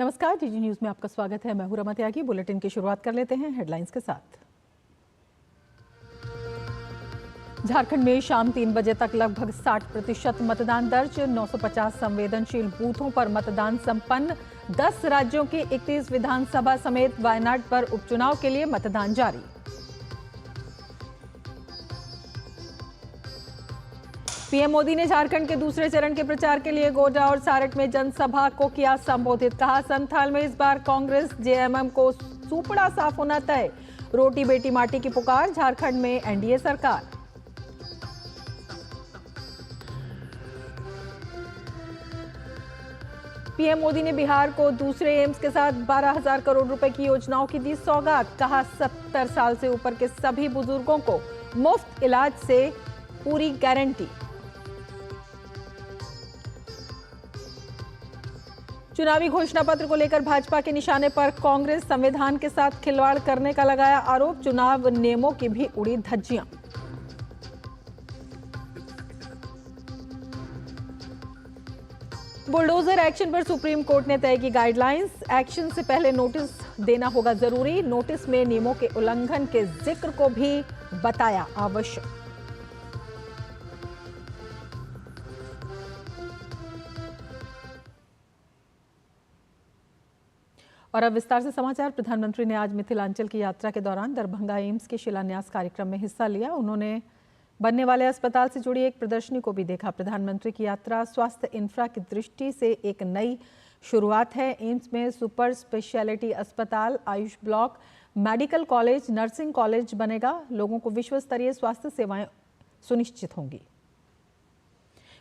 नमस्कार, DD news में आपका स्वागत है। मैं हूं रमा त्यागी। बुलेटिन की शुरुआत कर लेते हैं हेडलाइंस के साथ। झारखंड में शाम 3 बजे तक लगभग 60% मतदान दर्ज। 950 संवेदनशील बूथों पर मतदान संपन्न। 10 राज्यों की 31 विधानसभा समेत वायनाड पर उपचुनाव के लिए मतदान जारी। पीएम मोदी ने झारखंड के दूसरे चरण के प्रचार के लिए गोड्डा और सारठ में जनसभा को किया संबोधित। कहा, संथाल में इस बार कांग्रेस जेएमएम को सुपड़ा साफ होना तय। रोटी बेटी माटी की पुकार, झारखंड में एनडीए सरकार। पीएम मोदी ने बिहार को दूसरे एम्स के साथ 12,000 करोड़ रुपए की योजनाओं की दी सौगात। कहा, 70 साल से ऊपर के सभी बुजुर्गों को मुफ्त इलाज से पूरी गारंटी। चुनावी घोषणा पत्र को लेकर भाजपा के निशाने पर कांग्रेस। संविधान के साथ खिलवाड़ करने का लगाया आरोप। चुनाव नियमों की भी उड़ी धज्जियां। बुलडोजर एक्शन पर सुप्रीम कोर्ट ने तय की गाइडलाइंस। एक्शन से पहले नोटिस देना होगा जरूरी। नोटिस में नियमों के उल्लंघन के जिक्र को भी बताया आवश्यक। और अब विस्तार से समाचार। प्रधानमंत्री ने आज मिथिलांचल की यात्रा के दौरान दरभंगा एम्स के शिलान्यास कार्यक्रम में हिस्सा लिया। उन्होंने बनने वाले अस्पताल से जुड़ी एक प्रदर्शनी को भी देखा। प्रधानमंत्री की यात्रा स्वास्थ्य इंफ्रा की दृष्टि से एक नई शुरुआत है। एम्स में सुपर स्पेशलिटी अस्पताल, Ayush block, medical college, nursing college बनेगा। लोगों को विश्व स्तरीय स्वास्थ्य सेवाएं सुनिश्चित होंगी।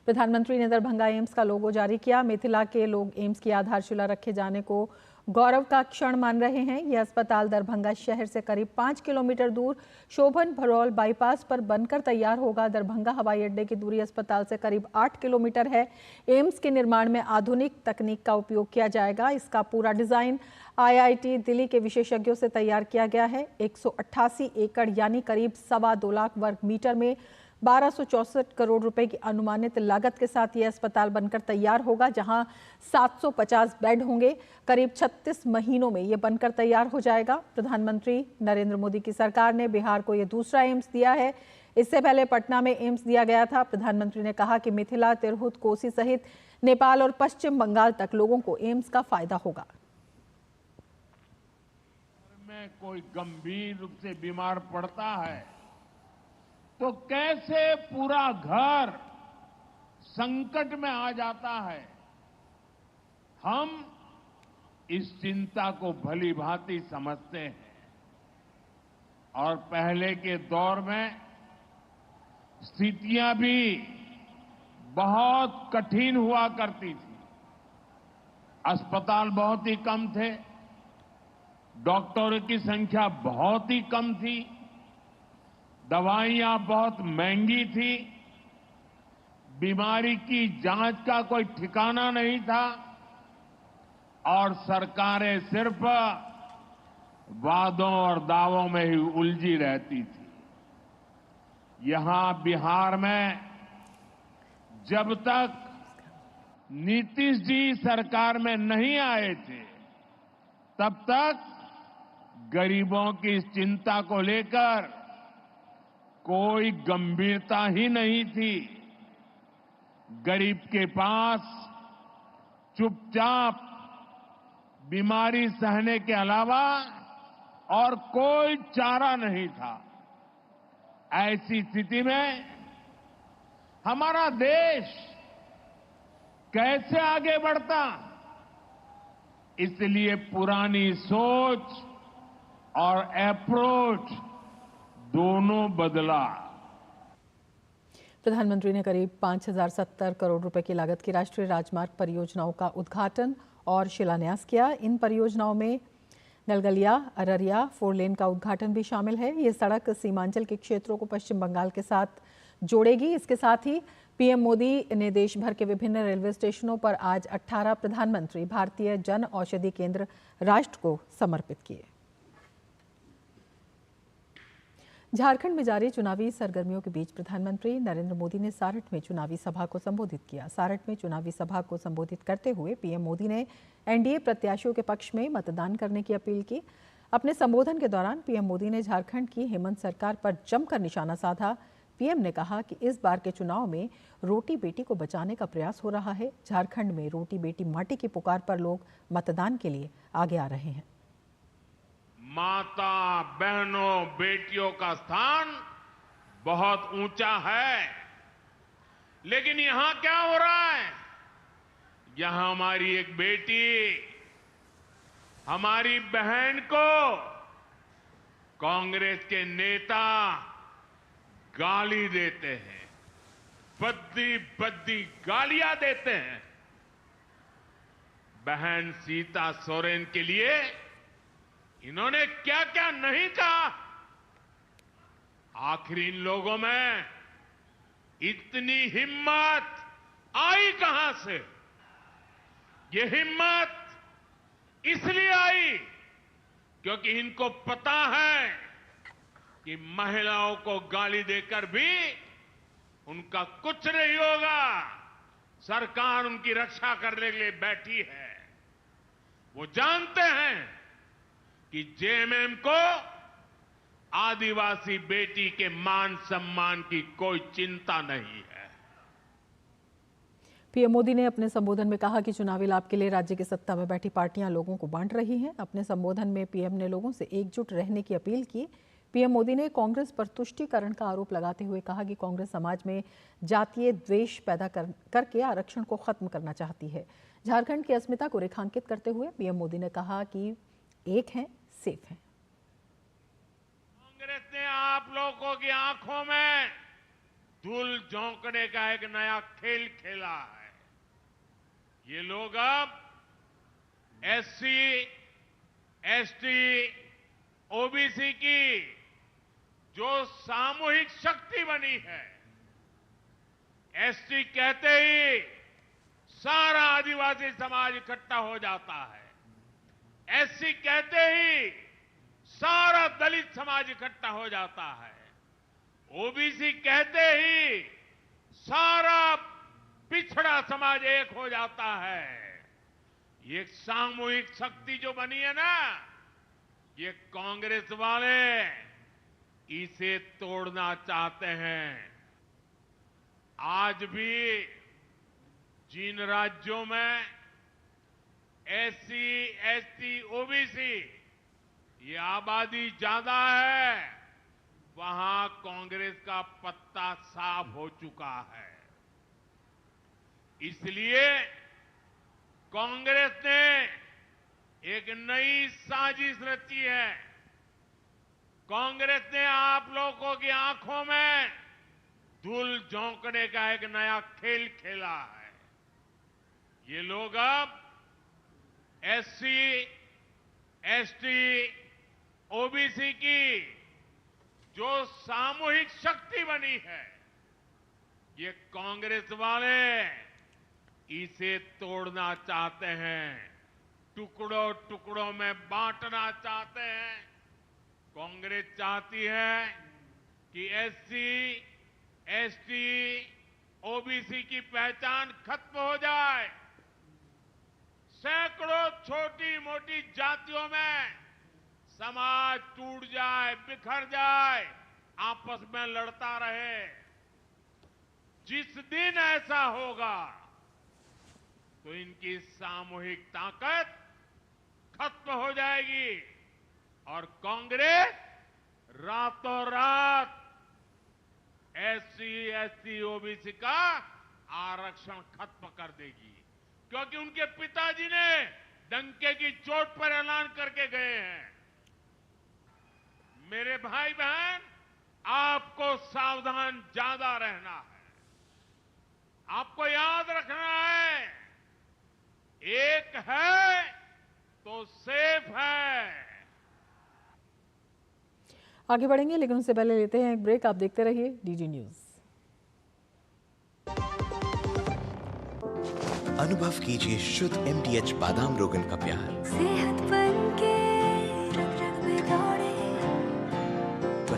प्रधानमंत्री ने दरभंगा एम्स का लोगो जारी किया। मिथिला के लोग एम्स की आधारशिला रखे जाने को गौरव का क्षण मान रहे हैं। यह अस्पताल दरभंगा शहर से करीब 5 किलोमीटर दूर शोभन भरौल बाईपास पर बनकर तैयार होगा। दरभंगा हवाई अड्डे की दूरी अस्पताल से करीब 8 किलोमीटर है। एम्स के निर्माण में आधुनिक तकनीक का उपयोग किया जाएगा। इसका पूरा डिजाइन आईआईटी दिल्ली के विशेषज्ञों से तैयार किया गया है। 188 एकड़ यानी करीब 2.25 लाख वर्ग मीटर में 1264 करोड़ रुपए की अनुमानित लागत के साथ यह अस्पताल बनकर तैयार होगा, जहां 750 बेड होंगे। करीब 36 महीनों में यह बनकर तैयार हो जाएगा। प्रधानमंत्री नरेंद्र मोदी की सरकार ने बिहार को यह दूसरा एम्स दिया है। इससे पहले पटना में एम्स दिया गया था। प्रधानमंत्री ने कहा कि मिथिला, तिरहुत, कोसी सहित नेपाल और पश्चिम बंगाल तक लोगों को एम्स का फायदा होगा। में कोई गंभीर रूप से बीमार पड़ता है तो कैसे पूरा घर संकट में आ जाता है। हम इस चिंता को भली भांति समझते हैं और पहले के दौर में स्थितियां भी बहुत कठिन हुआ करती थी। अस्पताल बहुत ही कम थे, डॉक्टरों की संख्या बहुत ही कम थी, दवाइयां बहुत महंगी थी, बीमारी की जांच का कोई ठिकाना नहीं था और सरकारें सिर्फ वादों और दावों में ही उलझी रहती थी। यहां बिहार में जब तक नीतीश जी सरकार में नहीं आए थे, तब तक गरीबों की इस चिंता को लेकर कोई गंभीरता ही नहीं थी। गरीब के पास चुपचाप बीमारी सहने के अलावा और कोई चारा नहीं था। ऐसी स्थिति में हमारा देश कैसे आगे बढ़ता? इसलिए पुरानी सोच और अप्रोच दोनों बदला। प्रधानमंत्री ने करीब 5,070 करोड़ रुपए की लागत की राष्ट्रीय राजमार्ग परियोजनाओं का उद्घाटन और शिलान्यास किया। इन परियोजनाओं में गलगलिया अररिया 4 लेन का उद्घाटन भी शामिल है। ये सड़क सीमांचल के क्षेत्रों को पश्चिम बंगाल के साथ जोड़ेगी। इसके साथ ही पीएम मोदी ने देश भर के विभिन्न रेलवे स्टेशनों पर आज 18 प्रधानमंत्री भारतीय जन औषधि केंद्र राष्ट्र को समर्पित किए। झारखंड में जारी चुनावी सरगर्मियों के बीच प्रधानमंत्री नरेंद्र मोदी ने सारठ में चुनावी सभा को संबोधित किया। सारठ में चुनावी सभा को संबोधित करते हुए पीएम मोदी ने एनडीए प्रत्याशियों के पक्ष में मतदान करने की अपील की। अपने संबोधन के दौरान पीएम मोदी ने झारखंड की हेमंत सरकार पर जमकर निशाना साधा। पीएम ने कहा कि इस बार के चुनाव में रोटी बेटी को बचाने का प्रयास हो रहा है। झारखंड में रोटी बेटी माटी की पुकार पर लोग मतदान के लिए आगे आ रहे हैं। माता बहनों बेटियों का स्थान बहुत ऊंचा है, लेकिन यहां क्या हो रहा है? यहां हमारी एक बेटी, हमारी बहन को कांग्रेस के नेता गाली देते हैं, बद्दी बद्दी गालियां देते हैं। बहन सीता सोरेन के लिए इन्होंने क्या क्या नहीं कहा। आखिर इन लोगों में इतनी हिम्मत आई कहां से? ये हिम्मत इसलिए आई क्योंकि इनको पता है कि महिलाओं को गाली देकर भी उनका कुछ नहीं होगा। सरकार उनकी रक्षा करने के लिए बैठी है। वो जानते हैं कि जेएमएम को आदिवासी बेटी के मान सम्मान की कोई चिंता नहीं है। पीएम मोदी ने अपने संबोधन में कहा कि चुनावी लाभ के लिए राज्य की सत्ता में बैठी पार्टियां लोगों को बांट रही हैं। अपने संबोधन में पीएम ने लोगों से एकजुट रहने की अपील की। पीएम मोदी ने कांग्रेस पर तुष्टीकरण का आरोप लगाते हुए कहा कि कांग्रेस समाज में जातीय द्वेष पैदा करके आरक्षण को खत्म करना चाहती है। झारखंड की अस्मिता को रेखांकित करते हुए पीएम मोदी ने कहा कि एक है, सेफ है। कांग्रेस ने आप लोगों की आंखों में धूल झोंकने का एक नया खेल खेला है। ये लोग अब एससी, एसटी, ओबीसी की जो सामूहिक शक्ति बनी है, एसटी कहते ही सारा आदिवासी समाज इकट्ठा हो जाता है। एससी कहते ही सारा दलित समाज इकट्ठा हो जाता है। ओबीसी कहते ही सारा पिछड़ा समाज एक हो जाता है। ये सामूहिक शक्ति जो बनी है ना, ये कांग्रेस वाले इसे तोड़ना चाहते हैं। आज भी जिन राज्यों में एससी, एसटी, ओबीसी ये आबादी ज्यादा है, वहां कांग्रेस का पत्ता साफ हो चुका है। इसलिए कांग्रेस ने एक नई साजिश रची है। कांग्रेस ने आप लोगों की आंखों में धूल झोंकने का एक नया खेल खेला है। ये लोग अब एससी, एसटी, ओबीसी की जो सामूहिक शक्ति बनी है, ये कांग्रेस वाले इसे तोड़ना चाहते हैं, टुकड़ों टुकड़ों में बांटना चाहते हैं। कांग्रेस चाहती है कि एससी, एसटी, ओबीसी की पहचान खत्म हो जाए। सैकड़ों छोटी मोटी जातियों में समाज टूट जाए, बिखर जाए, आपस में लड़ता रहे। जिस दिन ऐसा होगा तो इनकी सामूहिक ताकत खत्म हो जाएगी और कांग्रेस रातों रात एससी, एसटी, ओबीसी का आरक्षण खत्म कर देगी, क्योंकि उनके पिताजी ने डंके की चोट पर ऐलान करके गए हैं। मेरे भाई बहन, आपको सावधान ज्यादा रहना है। आपको याद रखना है, एक है तो सेफ है। आगे बढ़ेंगे, लेकिन उससे पहले लेते हैं एक ब्रेक। आप देखते रहिए डीडी न्यूज। अनुभव कीजिए शुद्ध MDH बादाम रोगन का प्यार। सेहत बनके रग रग में दौड़े,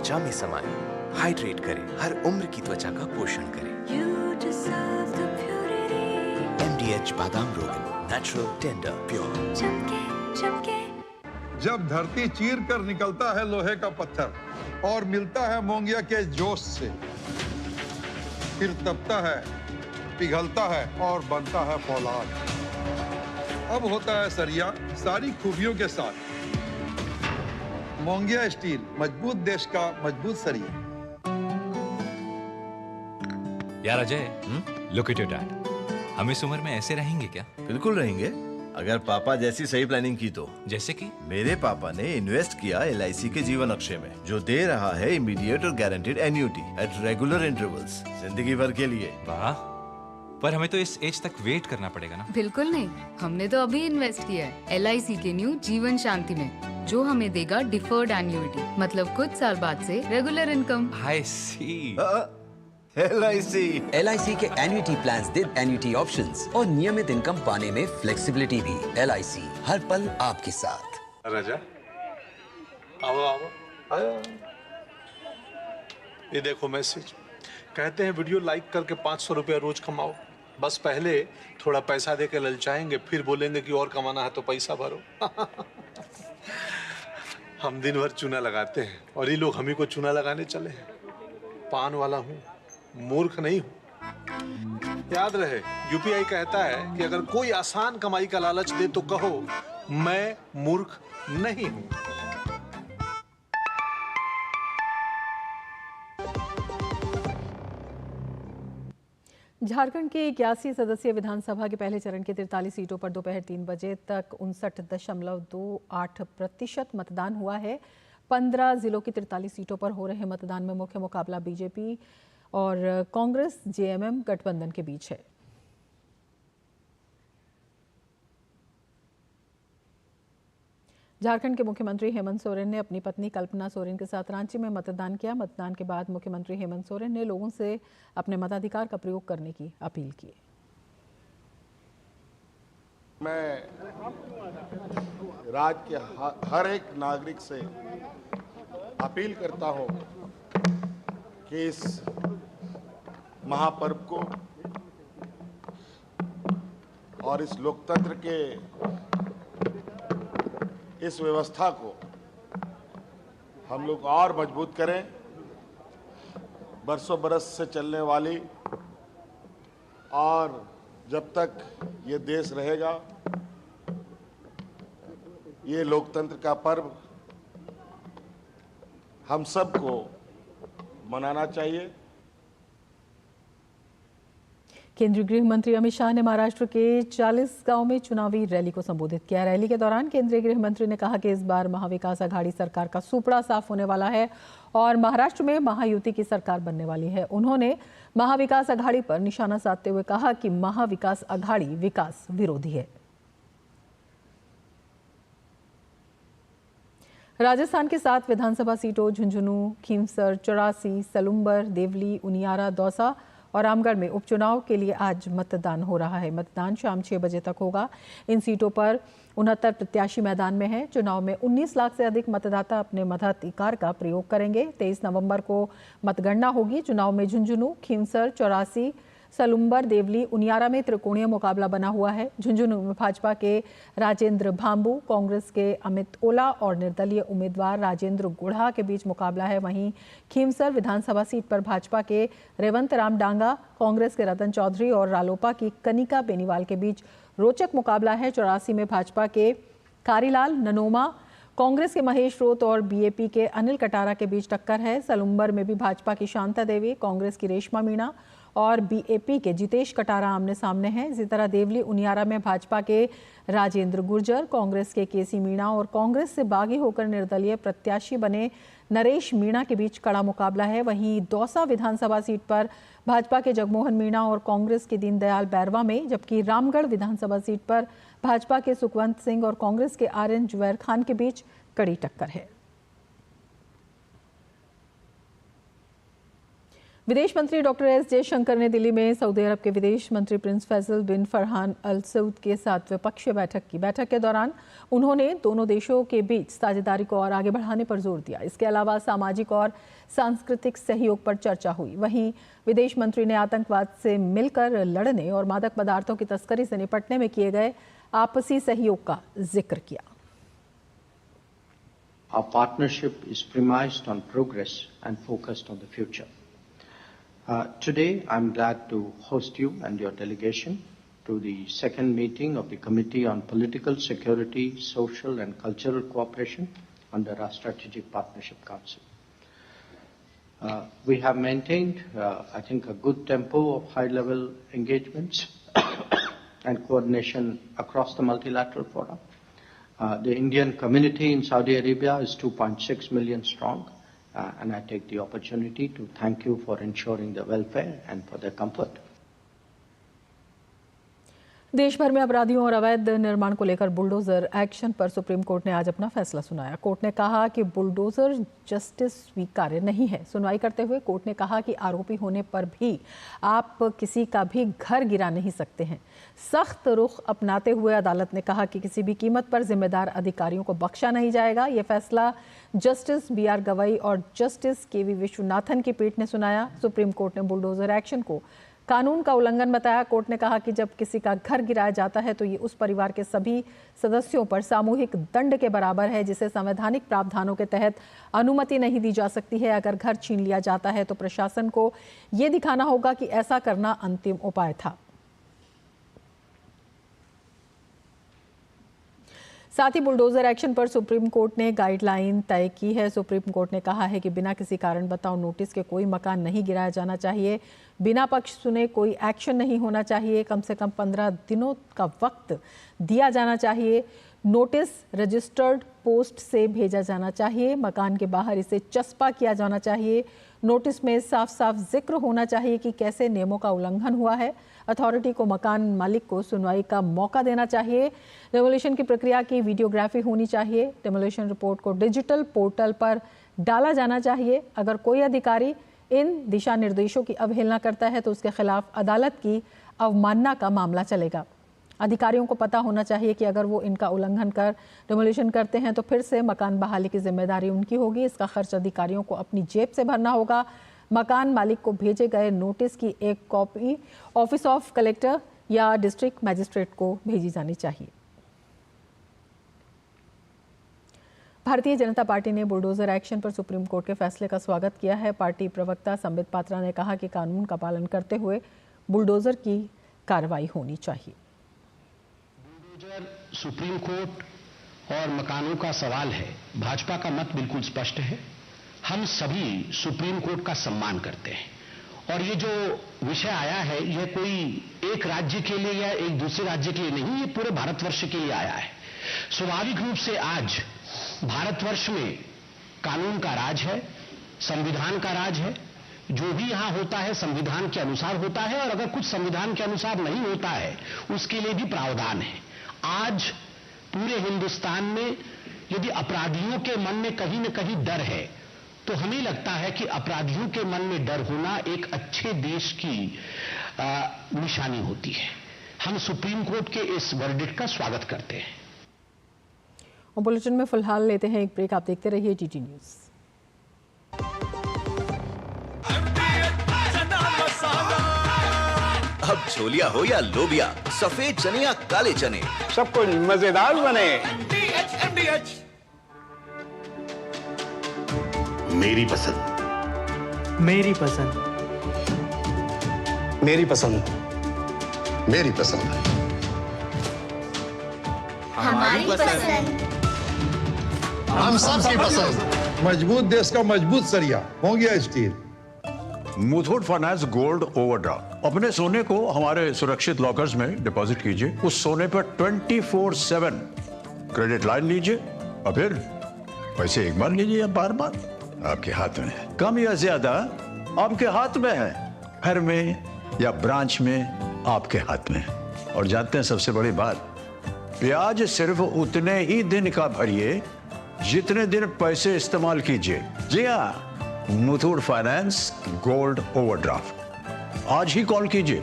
त्वचा में समाये, हाइड्रेट करे, हर उम्र की त्वचा का पोषण करे। MDH बादाम रोगन, नेचुरल, टेंडर, प्योर। चमके। जब धरती चीर कर निकलता है लोहे का पत्थर और मिलता है मोंगिया के जोश से, फिर तपता है, पिघलता है और बनता है फौलाद। अब होता है सरिया सारी खूबियों के साथ। मोंगिया स्टील, मजबूत देश का मजबूत सरिया। यार Ajay, look at your dad. हम इस उम्र में ऐसे रहेंगे क्या? बिल्कुल रहेंगे, अगर पापा जैसी सही प्लानिंग की तो। जैसे कि? मेरे पापा ने इन्वेस्ट किया LIC के जीवन अक्षय में, जो दे रहा है इमीडिएट और guaranteed annuity at regular intervals, जिंदगी भर के लिए। वाह, पर हमें तो इस एज तक वेट करना पड़ेगा ना? बिल्कुल नहीं, हमने तो अभी इन्वेस्ट किया है LIC के न्यू जीवन शांति में, जो हमें देगा डिफर्ड एन्युटी, मतलब कुछ साल बाद से रेगुलर इनकम। आई सी। LIC के एन्युटी प्लान्स दे एन्युटी ऑप्शंस और नियमित इनकम पाने में फ्लेक्सिबिलिटी भी। LIC, हर पल आपके साथ। राजा, आओ। ये देखो मैसेज। कहते हैं वीडियो लाइक करके 500 रुपया रोज कमाओ। बस पहले थोड़ा पैसा दे के ललचाएंगे, फिर बोलेंगे कि और कमाना है तो पैसा भरो। हम दिन भर चूना लगाते हैं और ये लोग हम ही को चूना लगाने चले हैं। पान वाला हूँ, मूर्ख नहीं हूँ। याद रहे, UPI कहता है कि अगर कोई आसान कमाई का लालच दे तो कहो मैं मूर्ख नहीं हूँ। झारखंड की 81 सदस्यीय विधानसभा के पहले चरण की 43 सीटों पर दोपहर 3 बजे तक 59.28% मतदान हुआ है। 15 जिलों की 43 सीटों पर हो रहे मतदान में मुख्य मुकाबला बीजेपी और कांग्रेस JMM गठबंधन के बीच है। झारखंड के मुख्यमंत्री हेमंत सोरेन ने अपनी पत्नी कल्पना सोरेन के साथ रांची में मतदान किया। मतदान के बाद मुख्यमंत्री हेमंत सोरेन ने लोगों से अपने मताधिकार का प्रयोग करने की अपील की। मैं राज्य के हर एक नागरिक से अपील करता हूं कि इस महापर्व को और इस लोकतंत्र के इस व्यवस्था को हम लोग और मजबूत करें। बरसों बरस से चलने वाली और जब तक ये देश रहेगा, ये लोकतंत्र का पर्व हम सबको मनाना चाहिए। केंद्रीय गृह मंत्री अमित शाह ने महाराष्ट्र के 40 गांव में चुनावी रैली को संबोधित किया। रैली के दौरान केंद्रीय गृह मंत्री ने कहा कि इस बार महाविकास आघाड़ी सरकार का सुपड़ा साफ होने वाला है और महाराष्ट्र में महायुति की सरकार बनने वाली है। उन्होंने महाविकास आघाड़ी पर निशाना साधते हुए कहा कि महाविकास आघाड़ी विकास विरोधी है। राजस्थान की 7 विधानसभा सीटों झुंझुनू, खींवसर, चौरासी, सलुम्बर, देवली, उनियारा, दौसा और रामगढ़ में उपचुनाव के लिए आज मतदान हो रहा है। मतदान शाम 6 बजे तक होगा। इन सीटों पर 69 प्रत्याशी मैदान में हैं। चुनाव में 19 लाख से अधिक मतदाता अपने मताधिकार का प्रयोग करेंगे। 23 नवंबर को मतगणना होगी। चुनाव में झुंझुनू, खींवसर, चौरासी, सलुम्बर, देवली, उनियारा में त्रिकोणीय मुकाबला बना हुआ है। झुंझुनू में भाजपा के राजेंद्र भांबू, कांग्रेस के अमित ओला और निर्दलीय उम्मीदवार राजेंद्र गुढ़ा के बीच मुकाबला है। वहीं खींवसर विधानसभा सीट पर भाजपा के रेवंत राम डांगा, कांग्रेस के रतन चौधरी और रालोपा की कनिका बेनीवाल के बीच रोचक मुकाबला है। चौरासी में भाजपा के कारीलाल ननोमा, कांग्रेस के महेश रोत और BAP के अनिल कटारा के बीच टक्कर है। सलुम्बर में भी भाजपा की शांता देवी, कांग्रेस की रेशमा मीणा और BAP के जितेश कटारा आमने सामने हैं। इसी तरह देवली उनियारा में भाजपा के राजेंद्र गुर्जर, कांग्रेस के KC मीणा और कांग्रेस से बागी होकर निर्दलीय प्रत्याशी बने नरेश मीणा के बीच कड़ा मुकाबला है। वहीं दौसा विधानसभा सीट पर भाजपा के जगमोहन मीणा और कांग्रेस के दीनदयाल बैरवा में, जबकि रामगढ़ विधानसभा सीट पर भाजपा के सुखवंत सिंह और कांग्रेस के RN जुबैर खान के बीच कड़ी टक्कर है। विदेश मंत्री डॉक्टर एस जयशंकर ने दिल्ली में सऊदी अरब के विदेश मंत्री प्रिंस फैसल बिन फरहान अल सऊद के साथ द्विपक्षीय बैठक की। बैठक के दौरान उन्होंने दोनों देशों के बीच साझेदारी को और आगे बढ़ाने पर जोर दिया। इसके अलावा सामाजिक और सांस्कृतिक सहयोग पर चर्चा हुई। वहीं विदेश मंत्री ने आतंकवाद से मिलकर लड़ने और मादक पदार्थों की तस्करी से निपटने में किए गए आपसी सहयोग का जिक्र किया। Our partnership is premised on progress and focused on the future. Today, I'm glad to host you and your delegation to the second meeting of the Committee on Political Security, Social and Cultural Cooperation under our Strategic Partnership Council. We have maintained, I think, a good tempo of high-level engagements and coordination across the multilateral forum. The Indian community in Saudi Arabia is 2.6 million strong, and I take the opportunity to thank you for ensuring their welfare and for their comfort. देश भर में अपराधियों और अवैध निर्माण को लेकर bulldozer action पर सुप्रीम कोर्ट ने आज अपना फैसला सुनाया। कोर्ट ने कहा कि बुलडोजर जस्टिस स्वीकार्य नहीं है। सुनवाई करते हुए कोर्ट ने कहा कि आरोपी होने पर भी आप किसी का भी घर गिरा नहीं सकते हैं। सख्त रुख अपनाते हुए अदालत ने कहा कि किसी भी कीमत पर जिम्मेदार अधिकारियों को बख्शा नहीं जाएगा। ये फैसला जस्टिस BR गवई और जस्टिस KV विश्वनाथन की पीठ ने सुनाया। सुप्रीम कोर्ट ने बुलडोजर एक्शन को कानून का उल्लंघन बताया। कोर्ट ने कहा कि जब किसी का घर गिराया जाता है तो ये उस परिवार के सभी सदस्यों पर सामूहिक दंड के बराबर है, जिसे संवैधानिक प्रावधानों के तहत अनुमति नहीं दी जा सकती है। अगर घर छीन लिया जाता है तो प्रशासन को ये दिखाना होगा कि ऐसा करना अंतिम उपाय था। साथ ही बुलडोजर एक्शन पर सुप्रीम कोर्ट ने गाइडलाइन तय की है। सुप्रीम कोर्ट ने कहा है कि बिना किसी कारण बताओ नोटिस के कोई मकान नहीं गिराया जाना चाहिए। बिना पक्ष सुने कोई एक्शन नहीं होना चाहिए। कम से कम 15 दिनों का वक्त दिया जाना चाहिए। नोटिस रजिस्टर्ड पोस्ट से भेजा जाना चाहिए। मकान के बाहर इसे चस्पा किया जाना चाहिए। नोटिस में साफ साफ जिक्र होना चाहिए कि कैसे नियमों का उल्लंघन हुआ है। अथॉरिटी को मकान मालिक को सुनवाई का मौका देना चाहिए। डेमोलिशन की प्रक्रिया की वीडियोग्राफी होनी चाहिए। डेमोलिशन रिपोर्ट को डिजिटल पोर्टल पर डाला जाना चाहिए। अगर कोई अधिकारी इन दिशा निर्देशों की अवहेलना करता है तो उसके खिलाफ अदालत की अवमानना का मामला चलेगा। अधिकारियों को पता होना चाहिए कि अगर वो इनका उल्लंघन कर डेमोलिशन करते हैं तो फिर से मकान बहाली की जिम्मेदारी उनकी होगी। इसका खर्च अधिकारियों को अपनी जेब से भरना होगा। मकान मालिक को भेजे गए नोटिस की एक कॉपी ऑफिस ऑफ कलेक्टर या डिस्ट्रिक्ट मैजिस्ट्रेट को भेजी जानी चाहिए। भारतीय जनता पार्टी ने बुलडोजर एक्शन पर सुप्रीम कोर्ट के फैसले का स्वागत किया है। पार्टी प्रवक्ता संबित पात्रा ने कहा कि कानून का पालन करते हुए बुलडोजर की कार्रवाई होनी चाहिए। बुलडोजर, सुप्रीम कोर्ट और मकानों का सवाल है। भाजपा का मत बिल्कुल स्पष्ट है। हम सभी सुप्रीम कोर्ट का सम्मान करते हैं और ये जो विषय आया है यह कोई एक राज्य के लिए या एक दूसरे राज्य के लिए नहीं, ये पूरे भारतवर्ष के लिए आया है। स्वाभाविक रूप से आज भारतवर्ष में कानून का राज है, संविधान का राज है। जो भी यहां होता है संविधान के अनुसार होता है और अगर कुछ संविधान के अनुसार नहीं होता है उसके लिए भी प्रावधान है। आज पूरे हिंदुस्तान में यदि अपराधियों के मन में कहीं न कहीं डर है तो हमें लगता है कि अपराधियों के मन में डर होना एक अच्छे देश की निशानी होती है। हम सुप्रीम कोर्ट के इस वर्डिक्ट का स्वागत करते हैं। और बुलेटिन में फिलहाल लेते हैं एक ब्रेक। आप देखते रहिए DT न्यूज। अब छोलिया हो या लोबिया, सफेद चने या काले चने, सब कुछ मजेदार बने। मेरी पसंद, मेरी पसंद, मेरी पसंद, मेरी पसंद, हमारी पसंद, हम सबकी पसंद। मजबूत देश का मजबूत सरिया Mongia steel. Muthoot finance gold overdraft. अपने सोने को हमारे सुरक्षित लॉकर्स में डिपॉजिट कीजिए। उस सोने पर 24/7 क्रेडिट लाइन लीजिए और फिर पैसे एक बार लीजिए या बार बार, आपके हाथ में है। कम या ज्यादा आपके हाथ में है। घर में या ब्रांच में आपके हाथ में है। और जानते हैं सबसे बड़ी बात, ब्याज सिर्फ उतने ही दिन का भरिए जितने दिन पैसे इस्तेमाल कीजिए। जी हाँ, मुथूट फाइनेंस गोल्ड ओवरड्राफ्ट। आज ही कॉल कीजिए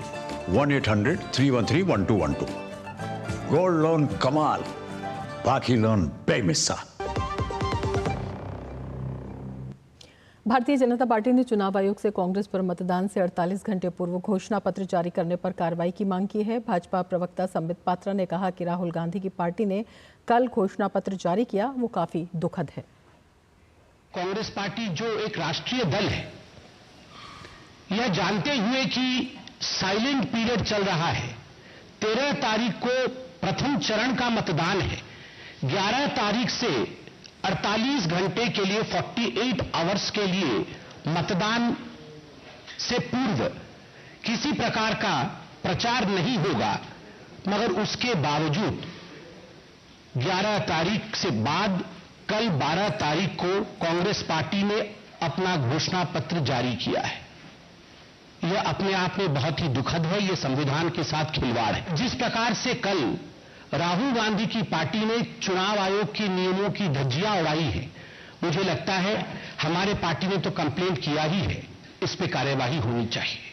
1-800-313-1212। गोल्ड लोन कमाल, बाकी लोन बेमिसाल। भारतीय जनता पार्टी ने चुनाव आयोग से कांग्रेस पर मतदान से 48 घंटे पूर्व घोषणा पत्र जारी करने पर कार्रवाई की मांग की है। भाजपा प्रवक्ता संबित पात्रा ने कहा कि राहुल गांधी की पार्टी ने कल घोषणा पत्र जारी किया, वो काफी दुखद है। कांग्रेस पार्टी जो एक राष्ट्रीय दल है, यह जानते हुए कि साइलेंट पीरियड चल रहा है, 13 तारीख को प्रथम चरण का मतदान है, 11 तारीख से 48 घंटे के लिए 48 आवर्स के लिए मतदान से पूर्व किसी प्रकार का प्रचार नहीं होगा, मगर उसके बावजूद 11 तारीख से बाद कल 12 तारीख को कांग्रेस पार्टी ने अपना घोषणा पत्र जारी किया है। यह अपने आप में बहुत ही दुखद है, यह संविधान के साथ खिलवाड़ है। जिस प्रकार से कल राहुल गांधी की पार्टी ने चुनाव आयोग के नियमों की धज्जियां उड़ाई है, मुझे लगता है हमारे पार्टी ने तो कंप्लेंट किया ही है, इस पे कार्यवाही होनी चाहिए।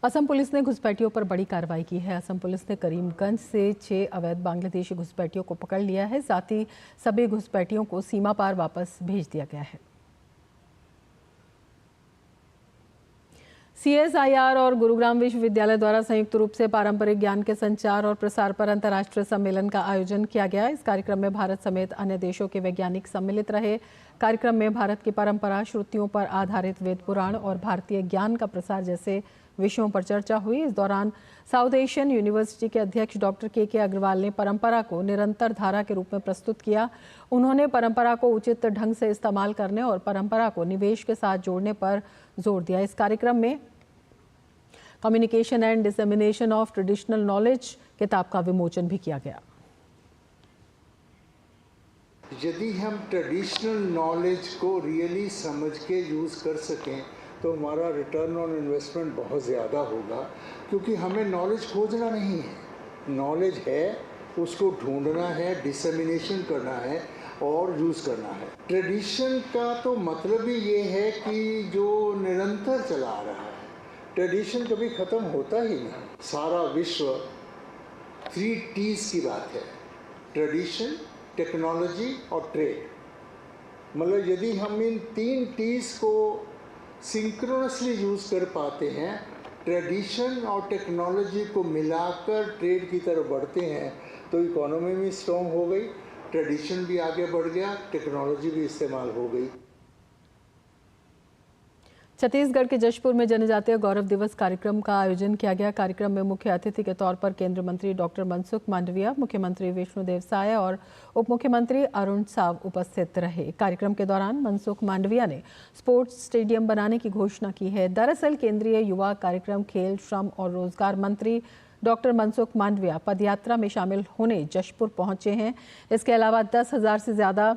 असम पुलिस ने घुसपैठियों पर बड़ी कार्रवाई की है। असम पुलिस ने करीमगंज से 6 अवैध बांग्लादेशी घुसपैठियों को पकड़ लिया है। साथ ही सभी घुसपैठियों को सीमा पार वापस भेज दिया गया है। CSIR और गुरुग्राम विश्वविद्यालय द्वारा संयुक्त रूप से पारंपरिक ज्ञान के संचार और प्रसार पर अंतर्राष्ट्रीय सम्मेलन का आयोजन किया गया। इस कार्यक्रम में भारत समेत अन्य देशों के वैज्ञानिक सम्मिलित रहे। कार्यक्रम में भारत की परंपरा, श्रुतियों पर आधारित वेद पुराण और भारतीय ज्ञान का प्रसार जैसे विषयों पर चर्चा हुई। इस दौरान साउथ एशियन यूनिवर्सिटी के अध्यक्ष डॉक्टर के अग्रवाल ने परंपरा को निरंतर धारा के रूप में प्रस्तुत किया। उन्होंने परंपरा को उचित ढंग से इस्तेमाल करने और परंपरा को निवेश के साथ जोड़ने पर जोर दिया। इस कार्यक्रम में communication and dissemination of traditional knowledge किताब का विमोचन भी किया गया। यदि हम ट्रेडिशनल नॉलेज को रियली समझ के यूज़ कर सकें तो हमारा रिटर्न ऑन इन्वेस्टमेंट बहुत ज़्यादा होगा, क्योंकि हमें नॉलेज खोजना नहीं है, नॉलेज है उसको ढूंढना है, डिसेमिनेशन करना है और यूज़ करना है। ट्रेडिशन का तो मतलब ही ये है कि जो निरंतर चला आ रहा है, ट्रेडिशन कभी ख़त्म होता ही नहीं। सारा विश्व 3 T's की बात है, ट्रेडिशन, टेक्नोलॉजी और ट्रेड। मतलब यदि हम इन 3 T's को सिंक्रोनसली यूज़ कर पाते हैं, ट्रेडिशन और टेक्नोलॉजी को मिलाकर ट्रेड की तरफ बढ़ते हैं, तो इकोनॉमी भी स्ट्रॉन्ग हो गई, ट्रेडिशन भी आगे बढ़ गया, टेक्नोलॉजी भी इस्तेमाल हो गई। छत्तीसगढ़ के जशपुर में जनजातीय गौरव दिवस कार्यक्रम का आयोजन किया गया। कार्यक्रम में मुख्य अतिथि के तौर पर केंद्रीय मंत्री डॉक्टर मनसुख मांडविया, मुख्यमंत्री विष्णुदेव साय और उप मुख्यमंत्री अरुण साव उपस्थित रहे। कार्यक्रम के दौरान मनसुख मांडविया ने स्पोर्ट्स स्टेडियम बनाने की घोषणा की है। दरअसल केंद्रीय युवा कार्यक्रम, खेल, श्रम और रोजगार मंत्री डॉक्टर मनसुख मांडविया पदयात्रा में शामिल होने जशपुर पहुंचे हैं। इसके अलावा 10,000 से ज्यादा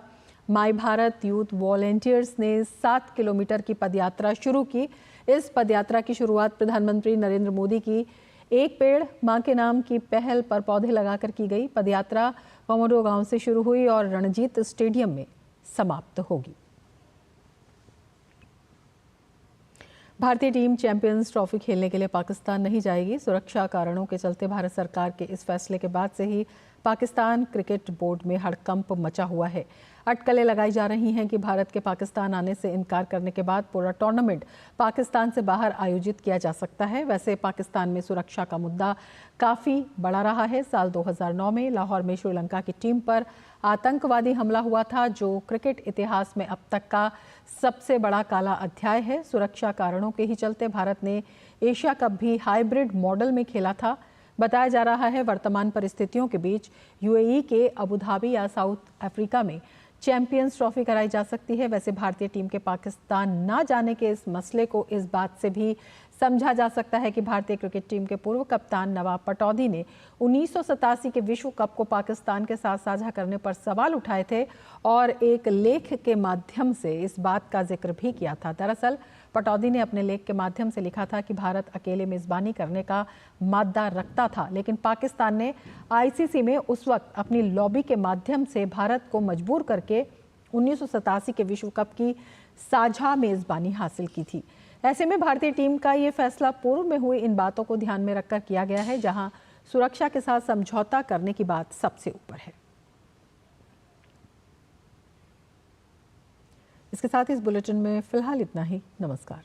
माई भारत यूथ वॉलेंटियर्स ने 7 किलोमीटर की पदयात्रा शुरू की। इस पदयात्रा की शुरुआत प्रधानमंत्री नरेंद्र मोदी की एक पेड़ मां के नाम की पहल पर पौधे लगाकर की गई। पदयात्रा कोमोडो गांव से शुरू हुई और रणजीत स्टेडियम में समाप्त होगी। भारतीय टीम चैंपियंस ट्रॉफी खेलने के लिए पाकिस्तान नहीं जाएगी। सुरक्षा कारणों के चलते भारत सरकार के इस फैसले के बाद से ही पाकिस्तान क्रिकेट बोर्ड में हड़कंप मचा हुआ है। अटकलें लगाई जा रही हैं कि भारत के पाकिस्तान आने से इनकार करने के बाद पूरा टूर्नामेंट पाकिस्तान से बाहर आयोजित किया जा सकता है। वैसे पाकिस्तान में सुरक्षा का मुद्दा काफ़ी बड़ा रहा है। साल 2009 में लाहौर में श्रीलंका की टीम पर आतंकवादी हमला हुआ था, जो क्रिकेट इतिहास में अब तक का सबसे बड़ा काला अध्याय है। सुरक्षा कारणों के ही चलते भारत ने एशिया कप भी हाइब्रिड मॉडल में खेला था। बताया जा रहा है वर्तमान परिस्थितियों के बीच यूएई के अबू धाबी या साउथ अफ्रीका में चैंपियंस ट्रॉफी कराई जा सकती है। वैसे भारतीय टीम के पाकिस्तान ना जाने के इस मसले को इस बात से भी समझा जा सकता है कि भारतीय क्रिकेट टीम के पूर्व कप्तान नवाब पटौदी ने 1987 के विश्व कप को पाकिस्तान के साथ साझा करने पर सवाल उठाए थे और एक लेख के माध्यम से इस बात का जिक्र भी किया था। दरअसल पटौदी ने अपने लेख के माध्यम से लिखा था कि भारत अकेले मेजबानी करने का मादा रखता था, लेकिन पाकिस्तान ने आईसीसी में उस वक्त अपनी लॉबी के माध्यम से भारत को मजबूर करके 1987 के विश्व कप की साझा मेजबानी हासिल की थी। ऐसे में भारतीय टीम का ये फैसला पूर्व में हुई इन बातों को ध्यान में रखकर किया गया है, जहां सुरक्षा के साथ समझौता करने की बात सबसे ऊपर है। इसके साथ इस बुलेटिन में फिलहाल इतना ही। नमस्कार।